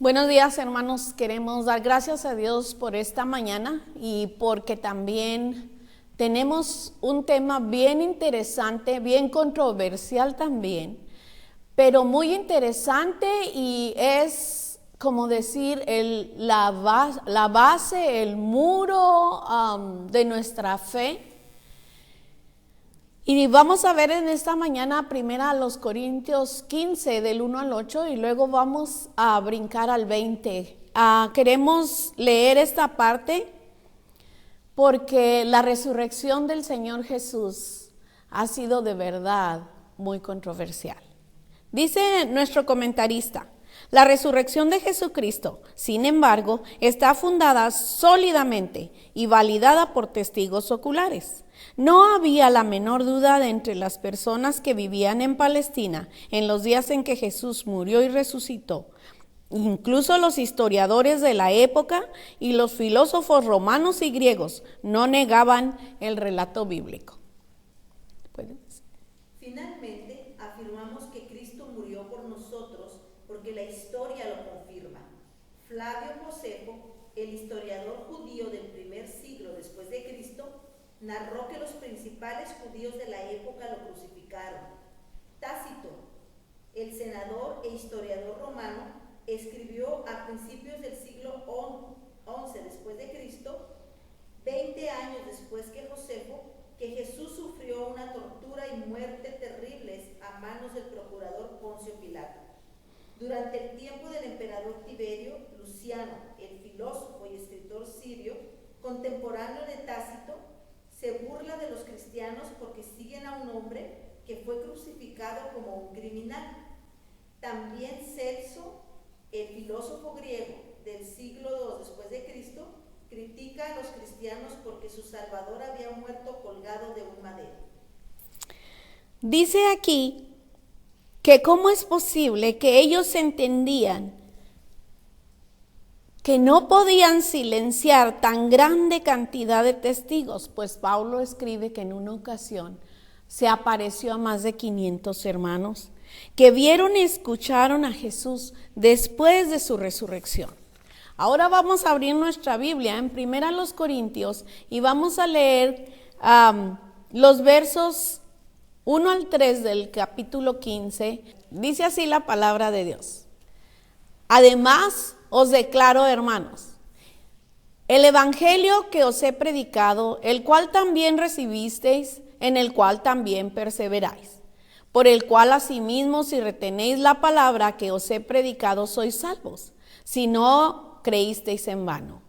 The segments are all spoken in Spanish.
Buenos días, hermanos. Queremos dar gracias a Dios por esta mañana y porque también tenemos un tema bien interesante, bien controversial también, pero muy interesante y es como decir la base, el muro de nuestra fe. Y vamos a ver en esta mañana primero a los Corintios 15 del 1 al 8 y luego vamos a brincar al 20. Queremos leer esta parte porque la resurrección del Señor Jesús ha sido de verdad muy controversial. Dice nuestro comentarista: la resurrección de Jesucristo, sin embargo, está fundada sólidamente y validada por testigos oculares. No había la menor duda de entre las personas que vivían en Palestina en los días en que Jesús murió y resucitó. Incluso los historiadores de la época y los filósofos romanos y griegos no negaban el relato bíblico. Finalmente, afirmamos que Cristo murió por nosotros porque la historia lo confirma. Flavio Josefo, el historiador judío del primer siglo después de Cristo, narró que los principales judíos de la época lo crucificaron. Tácito, el senador e historiador romano, escribió a principios del siglo XI después de Cristo, 20 años después que Josefo, que Jesús sufrió una tortura y muerte terribles a manos del procurador Poncio Pilato. Durante el tiempo del emperador Tiberio, Luciano, el filósofo y escritor sirio, contemporáneo de Tácito, se burla de los cristianos porque siguen a un hombre que fue crucificado como un criminal. También Celso, el filósofo griego del siglo II después de Cristo, critica a los cristianos porque su Salvador había muerto colgado de un madero. Dice aquí que cómo es posible que ellos entendían que no podían silenciar tan grande cantidad de testigos, pues Pablo escribe que en una ocasión se apareció a más de 500 hermanos que vieron y escucharon a Jesús después de su resurrección. Ahora vamos a abrir nuestra Biblia en 1 Corintios y vamos a leer los versos 1 al 3 del capítulo 15. Dice así la palabra de Dios. Además, os declaro, hermanos, el evangelio que os he predicado, el cual también recibisteis, en el cual también perseveráis, por el cual asimismo, si retenéis la palabra que os he predicado, sois salvos, si no creísteis en vano.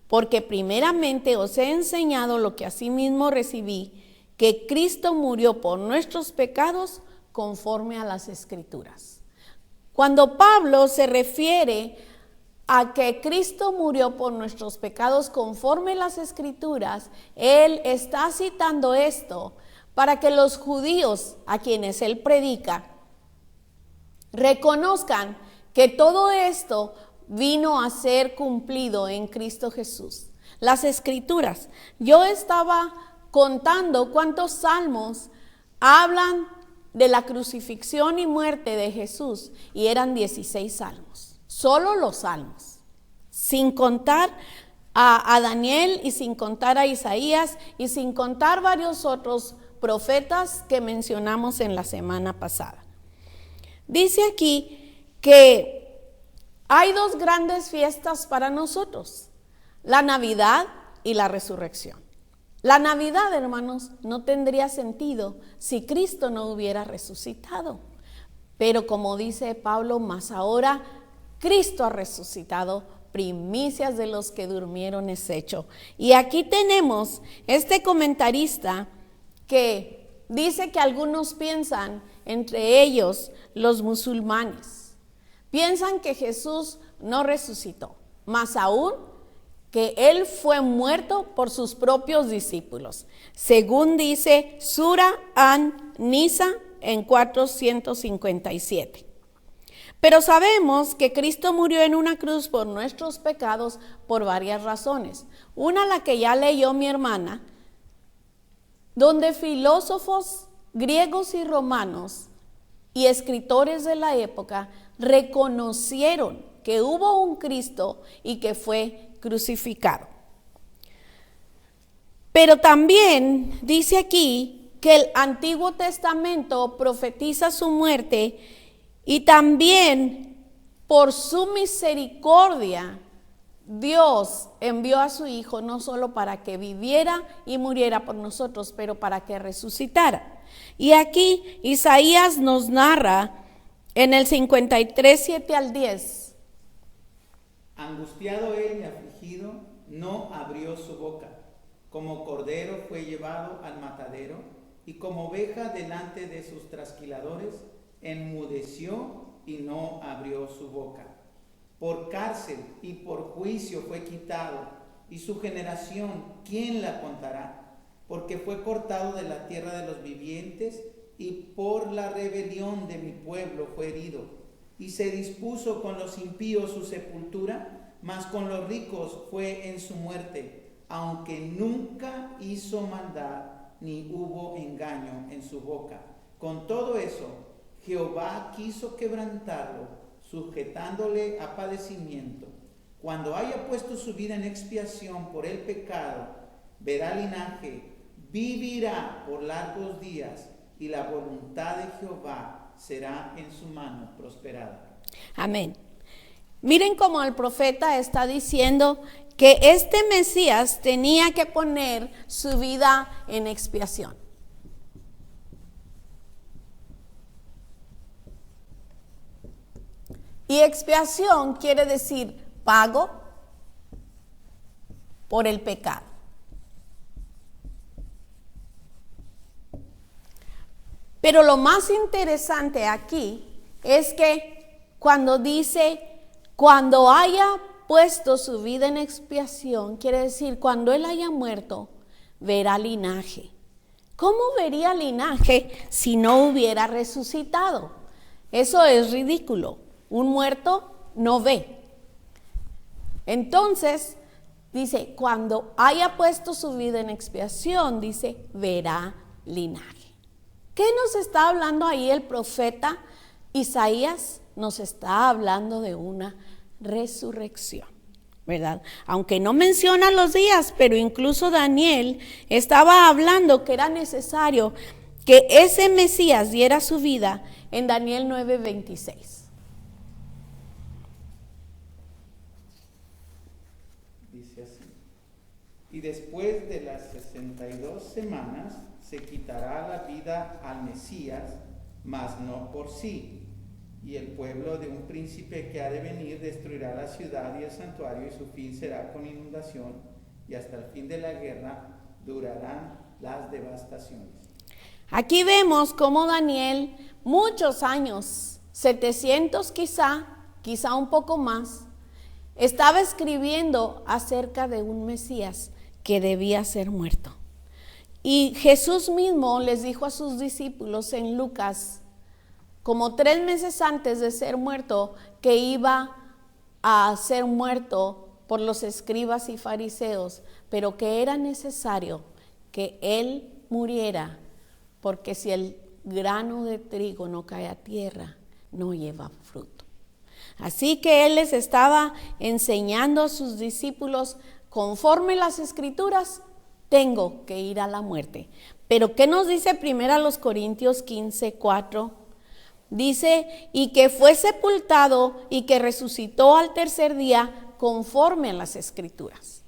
Porque primeramente os he enseñado lo que asimismo recibí, que Cristo murió por nuestros pecados conforme a las Escrituras. Cuando Pablo se refiere a que Cristo murió por nuestros pecados conforme a las Escrituras, él está citando esto para que los judíos a quienes él predica reconozcan que todo esto vino a ser cumplido en Cristo Jesús. Las Escrituras. Yo estaba contando cuántos salmos hablan de la crucifixión y muerte de Jesús y eran 16 salmos. Solo los salmos, sin contar a Daniel y sin contar a Isaías y sin contar varios otros profetas que mencionamos en la semana pasada. Dice aquí que hay dos grandes fiestas para nosotros, la Navidad y la resurrección. La Navidad, hermanos, no tendría sentido si Cristo no hubiera resucitado. Pero como dice Pablo, más ahora Cristo ha resucitado, primicias de los que durmieron es hecho. Y aquí tenemos este comentarista que dice que algunos piensan, entre ellos los musulmanes, piensan que Jesús no resucitó, más aún que él fue muerto por sus propios discípulos, según dice Sura an-Nisa en 457. Pero sabemos que Cristo murió en una cruz por nuestros pecados por varias razones. Una, la que ya leyó mi hermana, donde filósofos griegos y romanos y escritores de la época reconocieron que hubo un Cristo y que fue crucificado. Pero también dice aquí que el Antiguo Testamento profetiza su muerte y también por su misericordia Dios envió a su Hijo no solo para que viviera y muriera por nosotros, pero para que resucitara. Y aquí Isaías nos narra en el 53, 7 al 10. Angustiado él y afligido, no abrió su boca. Como cordero fue llevado al matadero, y como oveja delante de sus trasquiladores, enmudeció y no abrió su boca. Por cárcel y por juicio fue quitado, y su generación, ¿quién la contará? Porque fue cortado de la tierra de los vivientes, y por la rebelión de mi pueblo fue herido. Y se dispuso con los impíos su sepultura, mas con los ricos fue en su muerte, aunque nunca hizo maldad, ni hubo engaño en su boca. Con todo eso, Jehová quiso quebrantarlo, sujetándole a padecimiento. Cuando haya puesto su vida en expiación por el pecado, verá linaje, vivirá por largos días, y la voluntad de Jehová será en su mano prosperada. Amén. Miren cómo el profeta está diciendo que este Mesías tenía que poner su vida en expiación. Y expiación quiere decir pago por el pecado. Pero lo más interesante aquí es que cuando dice, cuando haya puesto su vida en expiación, quiere decir, cuando él haya muerto, verá linaje. ¿Cómo vería linaje si no hubiera resucitado? Eso es ridículo. Un muerto no ve. Entonces, dice, cuando haya puesto su vida en expiación, dice, verá linaje. ¿Qué nos está hablando ahí el profeta Isaías? Nos está hablando de una resurrección, ¿verdad? Aunque no menciona los días, pero incluso Daniel estaba hablando que era necesario que ese Mesías diera su vida en Daniel 9:26. Dice así: y después de las 62 semanas se quitará la vida al Mesías, mas no por sí. Y el pueblo de un príncipe que ha de venir destruirá la ciudad y el santuario, y su fin será con inundación, y hasta el fin de la guerra durarán las devastaciones. Aquí vemos cómo Daniel, muchos años, 700 quizá un poco más, estaba escribiendo acerca de un Mesías que debía ser muerto. Y Jesús mismo les dijo a sus discípulos en Lucas, como 3 meses antes de ser muerto, que iba a ser muerto por los escribas y fariseos, pero que era necesario que él muriera, porque si el grano de trigo no cae a tierra, no lleva fruto. Así que él les estaba enseñando a sus discípulos, conforme las Escrituras, tengo que ir a la muerte. Pero ¿qué nos dice 1 Corintios 15:4? Dice, y que fue sepultado y que resucitó al tercer día conforme a las Escrituras.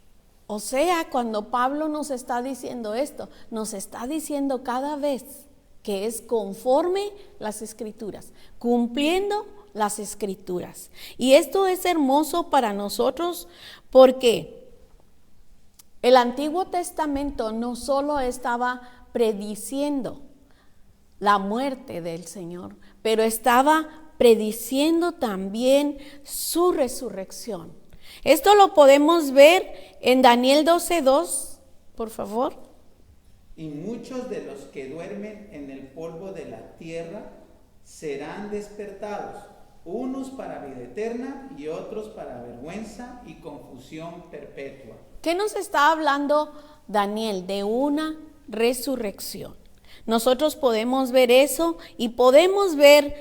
O sea, cuando Pablo nos está diciendo esto, nos está diciendo cada vez que es conforme las Escrituras, cumpliendo las Escrituras. Y esto es hermoso para nosotros porque el Antiguo Testamento no solo estaba prediciendo la muerte del Señor, pero estaba prediciendo también su resurrección. Esto lo podemos ver en Daniel 12:2, por favor. Y muchos de los que duermen en el polvo de la tierra serán despertados, unos para vida eterna y otros para vergüenza y confusión perpetua. ¿Qué nos está hablando Daniel? De una resurrección. Nosotros podemos ver eso y podemos ver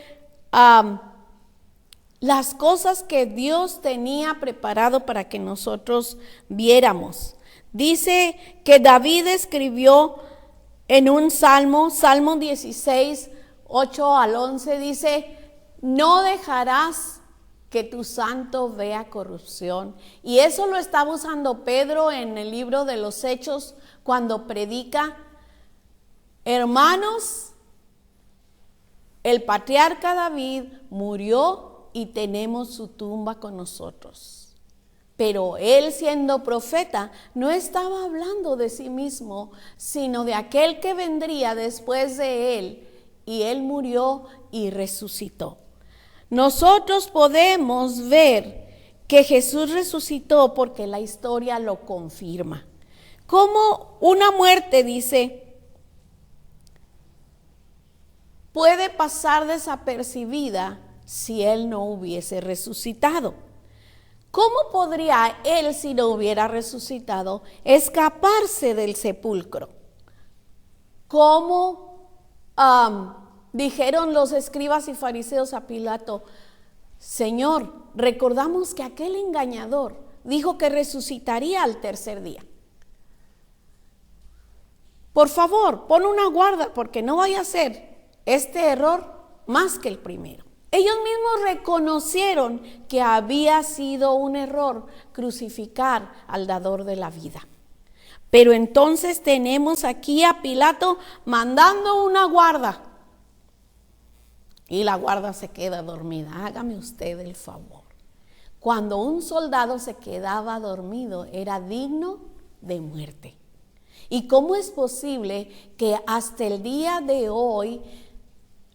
las cosas que Dios tenía preparado para que nosotros viéramos. Dice que David escribió en un salmo, Salmo 16, 8 al 11, dice: no dejarás que tu santo vea corrupción. Y eso lo estaba usando Pedro en el libro de los Hechos cuando predica: hermanos, el patriarca David murió y tenemos su tumba con nosotros. Pero él, siendo profeta, no estaba hablando de sí mismo, sino de aquel que vendría después de él. Y él murió y resucitó. Nosotros podemos ver que Jesús resucitó porque la historia lo confirma. Como una muerte, dice, puede pasar desapercibida si él no hubiese resucitado. ¿Cómo podría él, si no hubiera resucitado, escaparse del sepulcro? ¿Cómo dijeron los escribas y fariseos a Pilato: Señor, recordamos que aquel engañador dijo que resucitaría al tercer día. Por favor, pon una guarda porque no vaya a ser este error más que el primero. Ellos mismos reconocieron que había sido un error crucificar al dador de la vida. Pero entonces tenemos aquí a Pilato mandando una guarda. Y la guarda se queda dormida. Hágame usted el favor. Cuando un soldado se quedaba dormido, era digno de muerte. ¿Y cómo es posible que hasta el día de hoy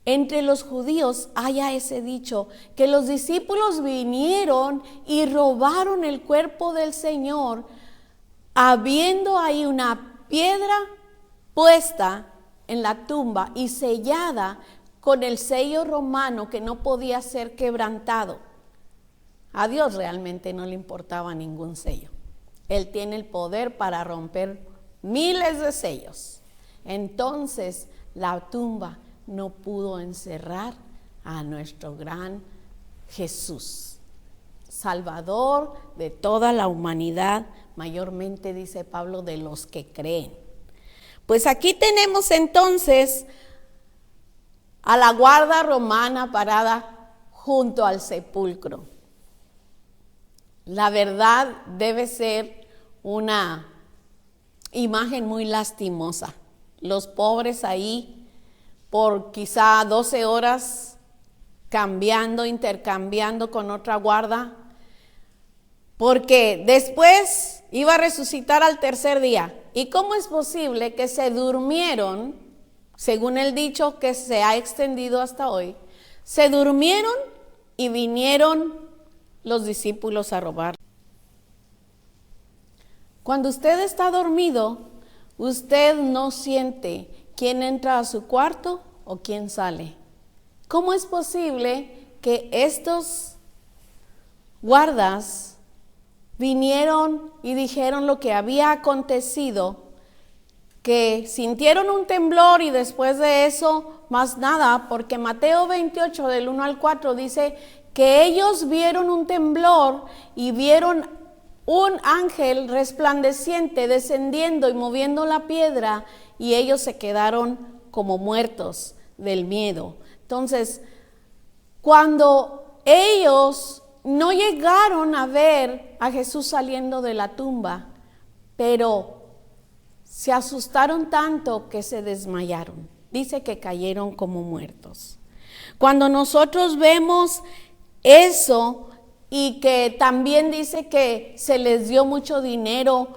entre los judíos haya ese dicho, que los discípulos vinieron y robaron el cuerpo del Señor, habiendo ahí una piedra puesta en la tumba y sellada con el sello romano que no podía ser quebrantado? A Dios realmente no le importaba ningún sello. Él tiene el poder para romper miles de sellos. Entonces la tumba no pudo encerrar a nuestro gran Jesús, Salvador de toda la humanidad, mayormente, dice Pablo, de los que creen. Pues aquí tenemos entonces a la guarda romana parada junto al sepulcro. La verdad debe ser una imagen muy lastimosa. Los pobres ahí por quizá 12 horas intercambiando con otra guarda, porque después iba a resucitar al tercer día. ¿Y cómo es posible que se durmieron, según el dicho que se ha extendido hasta hoy, se durmieron y vinieron los discípulos a robar? Cuando usted está dormido, usted no siente quién entra a su cuarto o quién sale. ¿Cómo es posible que estos guardas vinieron y dijeron lo que había acontecido, que sintieron un temblor y después de eso más nada? Porque Mateo 28 del 1 al 4 dice que ellos vieron un temblor y vieron un ángel resplandeciente descendiendo y moviendo la piedra, y ellos se quedaron como muertos del miedo. Entonces, cuando ellos no llegaron a ver a Jesús saliendo de la tumba, pero se asustaron tanto que se desmayaron. Dice que cayeron como muertos. Cuando nosotros vemos eso, y que también dice que se les dio mucho dinero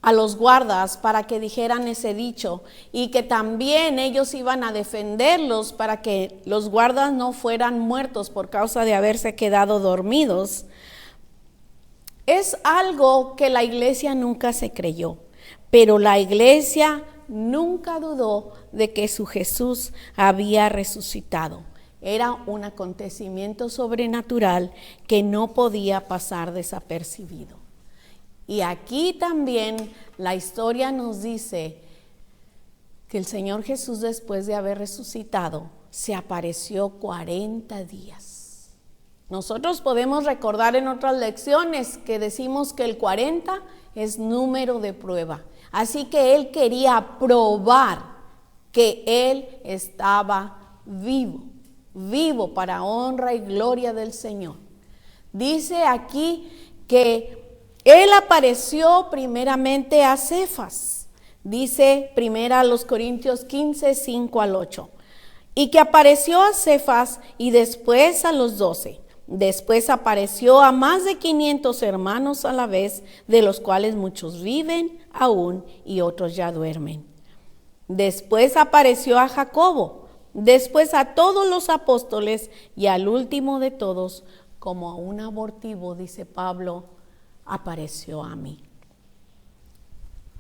a los guardas para que dijeran ese dicho, y que también ellos iban a defenderlos para que los guardas no fueran muertos por causa de haberse quedado dormidos. Es algo que la iglesia nunca se creyó, pero la iglesia nunca dudó de que su Jesús había resucitado. Era un acontecimiento sobrenatural que no podía pasar desapercibido. Y aquí también la historia nos dice que el Señor Jesús, después de haber resucitado, se apareció 40 días. Nosotros podemos recordar en otras lecciones que decimos que el 40 es número de prueba. Así que él quería probar que él estaba vivo para honra y gloria del Señor. Dice aquí que él apareció primeramente a Cefas. Dice 1 Corintios 15, 5 al 8. Y que apareció a Cefas y después a los 12. Después apareció a más de 500 hermanos a la vez, de los cuales muchos viven aún y otros ya duermen. Después apareció a Jacobo, después a todos los apóstoles y al último de todos, como a un abortivo, dice Pablo, apareció a mí.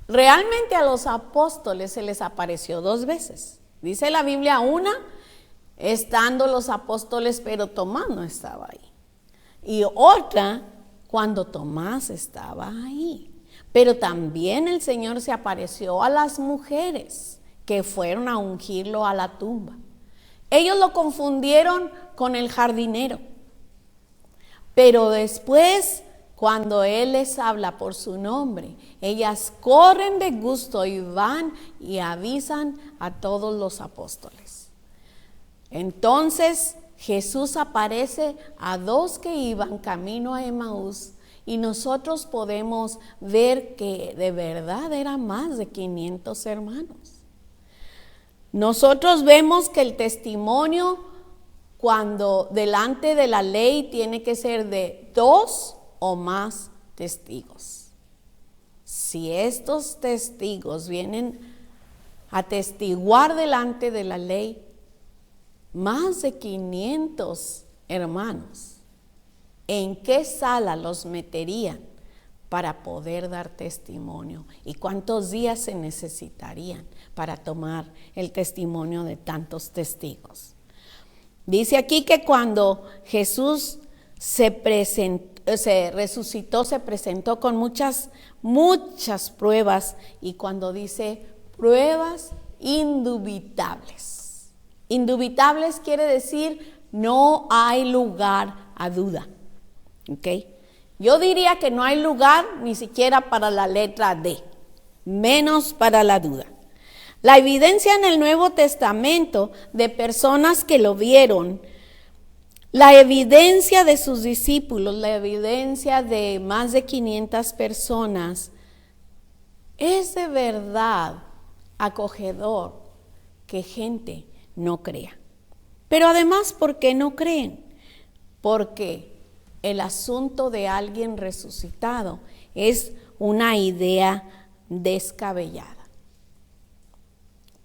Realmente a los apóstoles se les apareció 2 veces. Dice la Biblia, una estando los apóstoles, pero Tomás no estaba ahí. Y otra, cuando Tomás estaba ahí. Pero también el Señor se apareció a las mujeres que fueron a ungirlo a la tumba. Ellos lo confundieron con el jardinero. Pero después, cuando Él les habla por su nombre, ellas corren de gusto y van y avisan a todos los apóstoles. Entonces Jesús aparece a 2 que iban camino a Emaús y nosotros podemos ver que de verdad eran más de 500 hermanos. Nosotros vemos que el testimonio cuando delante de la ley tiene que ser de 2 o más testigos. Si estos testigos vienen a testiguar delante de la ley, más de 500 hermanos, ¿en qué sala los meterían para poder dar testimonio? ¿Y cuántos días se necesitarían para tomar el testimonio de tantos testigos? Dice aquí que cuando Jesús se resucitó, se presentó con muchas pruebas, y cuando dice pruebas indubitables. Indubitables quiere decir no hay lugar a duda. ¿Ok? Yo diría que no hay lugar ni siquiera para la letra D, menos para la duda. La evidencia en el Nuevo Testamento de personas que lo vieron, la evidencia de sus discípulos, la evidencia de más de 500 personas, es de verdad acogedor que gente no crea. Pero además, ¿por qué no creen? Porque el asunto de alguien resucitado es una idea descabellada.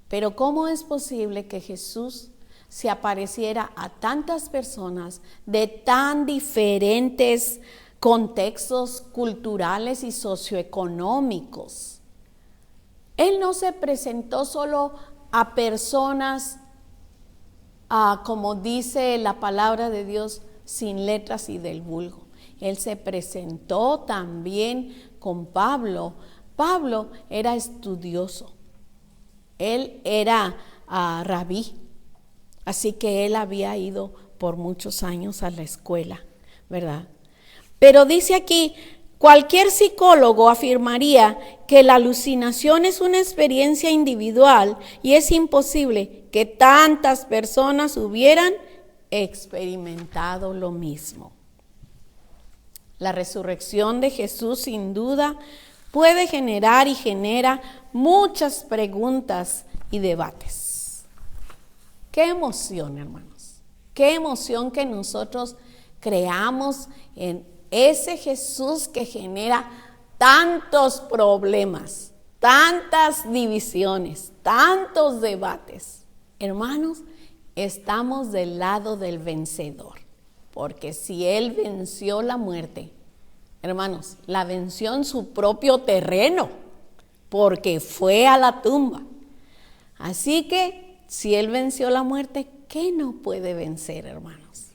Pero ¿cómo es posible que Jesús se apareciera a tantas personas de tan diferentes contextos culturales y socioeconómicos? Él no se presentó solo a personas, como dice la palabra de Dios, sin letras y del vulgo. Él se presentó también con Pablo. Pablo era estudioso. Él era rabí. Así que él había ido por muchos años a la escuela, ¿verdad? Pero dice aquí, cualquier psicólogo afirmaría que la alucinación es una experiencia individual y es imposible que tantas personas hubieran experimentado lo mismo. La resurrección de Jesús sin duda puede generar y genera muchas preguntas y debates. Qué emoción, hermanos, qué emoción que nosotros creamos en ese Jesús que genera tantos problemas, tantas divisiones, tantos debates. Hermanos, estamos del lado del vencedor, porque si Él venció la muerte, hermanos, la venció en su propio terreno, porque fue a la tumba. Así que si Él venció la muerte, ¿qué no puede vencer, hermanos?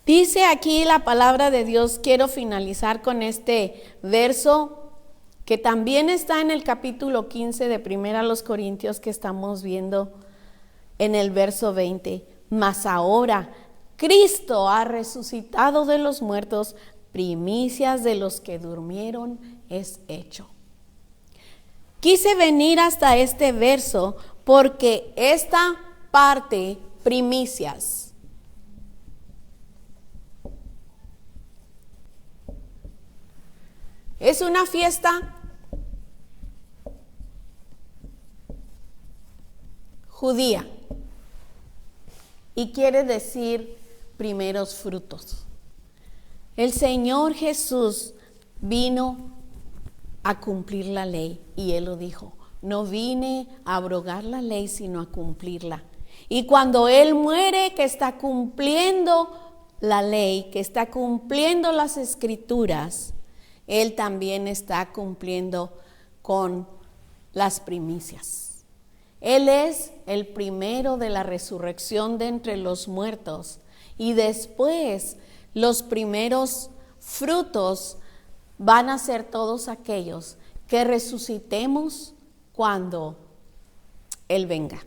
Dice aquí la palabra de Dios, quiero finalizar con este verso que también está en el capítulo 15 de 1 Corintios que estamos viendo en el verso 20. Mas ahora Cristo ha resucitado de los muertos, primicias de los que durmieron es hecho. Quise venir hasta este verso porque esta parte, primicias, es una fiesta judía y quiere decir primeros frutos. El Señor Jesús vino a cumplir la ley y Él lo dijo, no vine a abrogar la ley sino a cumplirla. Y cuando Él muere, que está cumpliendo la ley, que está cumpliendo las escrituras, Él también está cumpliendo con las primicias. Él es el primero de la resurrección de entre los muertos y después los primeros frutos van a ser todos aquellos que resucitemos cuando Él venga.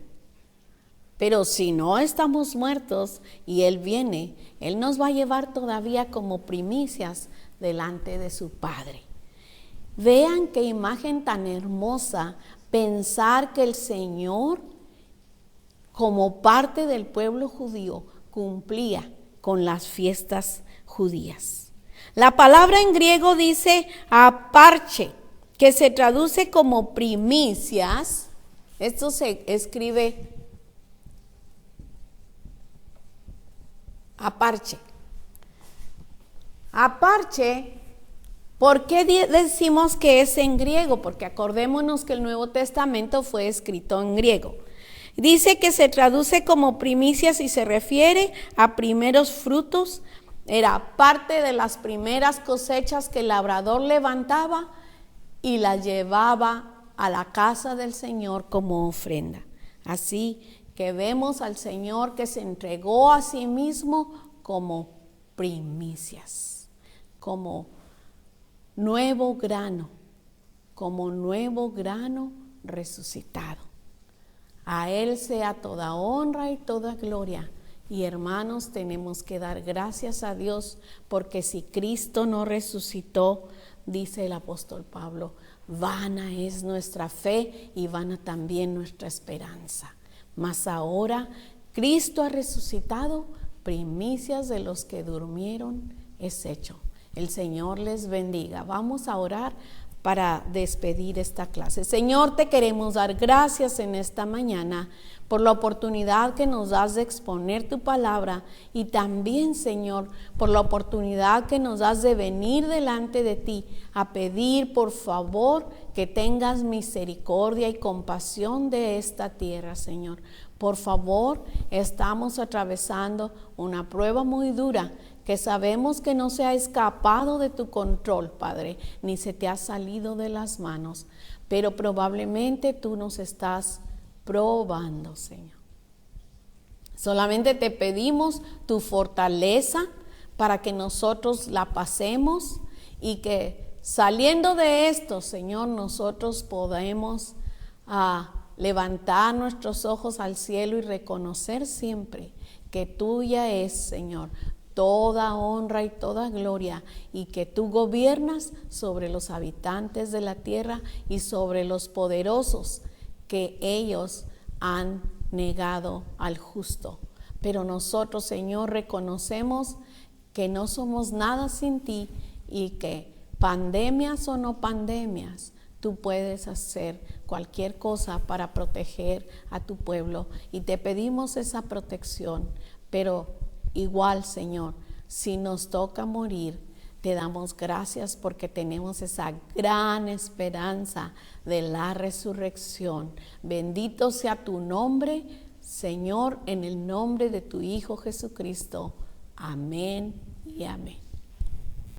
Pero si no estamos muertos y Él viene, Él nos va a llevar todavía como primicias delante de su Padre. Vean qué imagen tan hermosa pensar que el Señor, como parte del pueblo judío, cumplía con las fiestas judías. La palabra en griego dice aparche, que se traduce como primicias. Esto se escribe aparche. Aparche, ¿por qué decimos que es en griego? Porque acordémonos que el Nuevo Testamento fue escrito en griego. Dice que se traduce como primicias y se refiere a primeros frutos. Era parte de las primeras cosechas que el labrador levantaba y las llevaba a la casa del Señor como ofrenda. Así que vemos al Señor que se entregó a sí mismo como primicias, como nuevo grano resucitado. A Él sea toda honra y toda gloria. Y hermanos, tenemos que dar gracias a Dios porque si Cristo no resucitó, dice el apóstol Pablo, vana es nuestra fe y vana también nuestra esperanza. Mas ahora Cristo ha resucitado, primicias de los que durmieron es hecho. El Señor les bendiga. Vamos a orar para despedir esta clase. Señor, te queremos dar gracias en esta mañana por la oportunidad que nos das de exponer tu palabra y también, Señor, por la oportunidad que nos das de venir delante de ti a pedir, por favor, que tengas misericordia y compasión de esta tierra, Señor. Por favor, estamos atravesando una prueba muy dura que sabemos que no se ha escapado de tu control, Padre, ni se te ha salido de las manos, pero probablemente tú nos estás probando, Señor. Solamente te pedimos tu fortaleza para que nosotros la pasemos y que saliendo de esto, Señor, nosotros podemos levantar nuestros ojos al cielo y reconocer siempre que tuya es, Señor, toda honra y toda gloria y que tú gobiernas sobre los habitantes de la tierra y sobre los poderosos que ellos han negado al justo. Pero nosotros, Señor, reconocemos que no somos nada sin ti y que pandemias o no pandemias, tú puedes hacer cualquier cosa para proteger a tu pueblo y te pedimos esa protección, pero igual, Señor, si nos toca morir, te damos gracias porque tenemos esa gran esperanza de la resurrección. Bendito sea tu nombre, Señor, en el nombre de tu Hijo Jesucristo. Amén y amén.